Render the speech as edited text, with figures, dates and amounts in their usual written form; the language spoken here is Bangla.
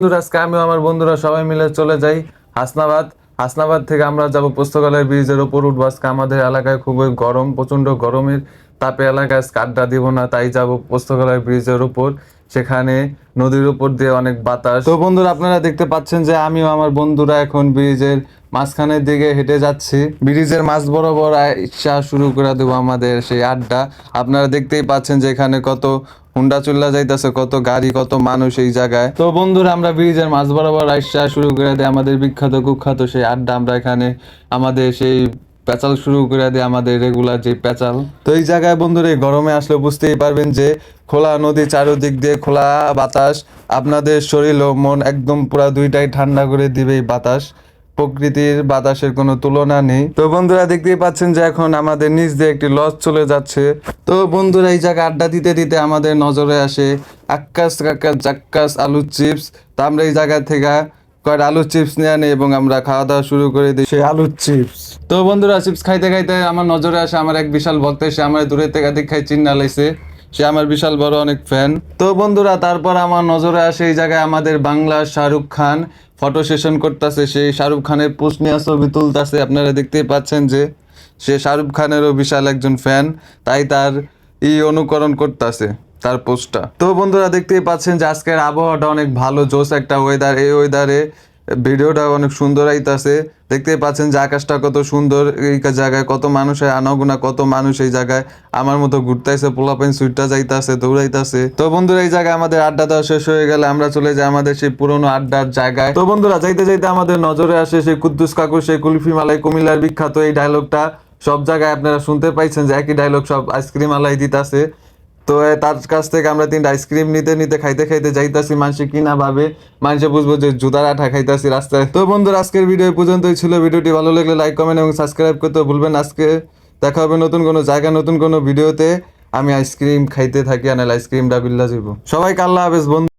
বন্ধুরা, আজকে আমি ও আমার বন্ধুরা সবাই মিলে চলে যাই হাসনাবাদ। হাসনাবাদ থেকে আমরা যাব পুস্তকালয় ব্রিজের ওপর উঠবো। আজকে আমাদের এলাকায় খুবই গরম, প্রচন্ড গরমের তাপে এলাকায় আজকে আড্ডা দিব না, তাই যাব পুস্তকালয় ব্রিজের উপর। সেখানে নদীর উপর দিয়ে অনেক বাতাস। তো বন্ধুরা, আপনারা দেখতে পাচ্ছেন যে আমি ও আমার বন্ধুরা এখন ব্রিজের মাঝখানের দিকে হেঁটে যাচ্ছি। ব্রিজের মাঝ বরাবর আইসা শুরু করে দেবো আমাদের সেই আড্ডা। আপনারা দেখতেই পাচ্ছেন যে এখানে কত হুন্ডা চুল্লা যাইতেছে, কত গাড়ি, কত মানুষ এই জায়গায়। তো বন্ধুরা, আমরা ব্রিজের মাঝ বরাবর আইসা শুরু করে দেয় আমাদের বিখ্যাত কুখ্যাত সেই আড্ডা। আমরা এখানে আমাদের সেই পেঁচাল শুরু করে দেয়, আমাদের রেগুলার যে পেঁচাল। তো এই জায়গায় বন্ধুরা, এই গরমে আসলে বুঝতেই পারবেন যে খোলা নদী, চারিদিক দিয়ে খোলা বাতাস, আপনাদের শরীর ও মন একদম পুরা দুইটাই ঠান্ডা করে দিবে এই বাতাস। প্রকৃতির বাতাসের কোনো তুলনা নেই। তো বন্ধুরা, দেখতেই পাচ্ছেন যে এখন আমাদের নিচ দিয়ে একটি লঞ্চ চলে যাচ্ছে। তো বন্ধুরা, এই জায়গায় আড্ডা দিতে দিতে আমাদের নজরে আসে আক্কাস কাক্কাস জাক্কাস আলুর চিপস। তো আমরা এই জায়গা থেকে কয়েকটা আলুর চিপস নিয়ে আনি এবং আমরা খাওয়া দাওয়া শুরু করে দিই সেই আলুর চিপস। তো বন্ধুরা, চিপস খাইতে খাইতে আমার নজরে আসে আমার এক বিশাল ভক্ত। সে আমার দূরে থেকে দেখাই চিন্না লাইছে, সে আমার বিশাল বড় অনেক ফ্যান। তো বন্ধুরা, তারপর আমার নজরে আসে এই জায়গায় আমাদের বাংলার শাহরুখ খান ফটো সেশন করতেছে। সেই শাহরুখ খানের পোস্ট নিয়ে ছবি তুলতেছে। আপনারা দেখতেই পাচ্ছেন যে সে শাহরুখ খানেরও বিশাল একজন ফ্যান, তাই তার অনুকরণ করতেছে তার পোস্টটা। তো বন্ধুরা, দেখতেই পাচ্ছেন যে আজকের আবহাওয়াটা অনেক ভালো, জোস একটা ওয়েদার। এই ওয়েদারে ভিডিওটা অনেক সুন্দর আইতাছে। দেখতেই পাচ্ছেন যে আকাশটা কত সুন্দর, এই জায়গায় কত মানুষের আনাগোনা, কত মানুষ এই জায়গায় আমার মতো ঘুরতেছে, পোলাপাইন সুইটটা যাইতাছে, দৌড়াইতাছে। তো বন্ধুরা, এই জায়গায় আমাদের আড্ডা দেওয়া শেষ হয়ে গেলে আমরা চলে যাই আমাদের সেই পুরোনো আড্ডার জায়গায়। তো বন্ধুরা, যাইতে যাইতে আমাদের নজরে আসে সেই কুদ্দুস কাকু সেই কুলফি মালাই কুমিল্লার বিখ্যাত এই ডায়লগটা। সব জায়গায় আপনারা শুনতে পাইছেন যে একই ডায়লগ সব আইসক্রিম আলাই দিতাছে। তো তার কাছ থেকে আমরা 3টা আইসক্রিম নিতে নিতে খাইতে খাইতে যাইতাছি। মানুষে কিনা ভাবে, মানুষে বুঝবো যে জুতার আঠা খাইতাছি রাস্তায়। তো বন্ধুরা, আজকের ভিডিও পর্যন্তই ছিল। ভিডিওটি ভালো লাগলে লাইক, কমেন্ট এবং সাবস্ক্রাইব করতে ভুলবেন। আজকে দেখা হবে নতুন কোনো জায়গা, নতুন কোনো ভিডিওতে। আমি আইসক্রিম খাইতে থাকি, আনাল আইসক্রিমটা বিল্লা যাবো। সবাইকে আল্লাহ হাফেজ বন্ধু।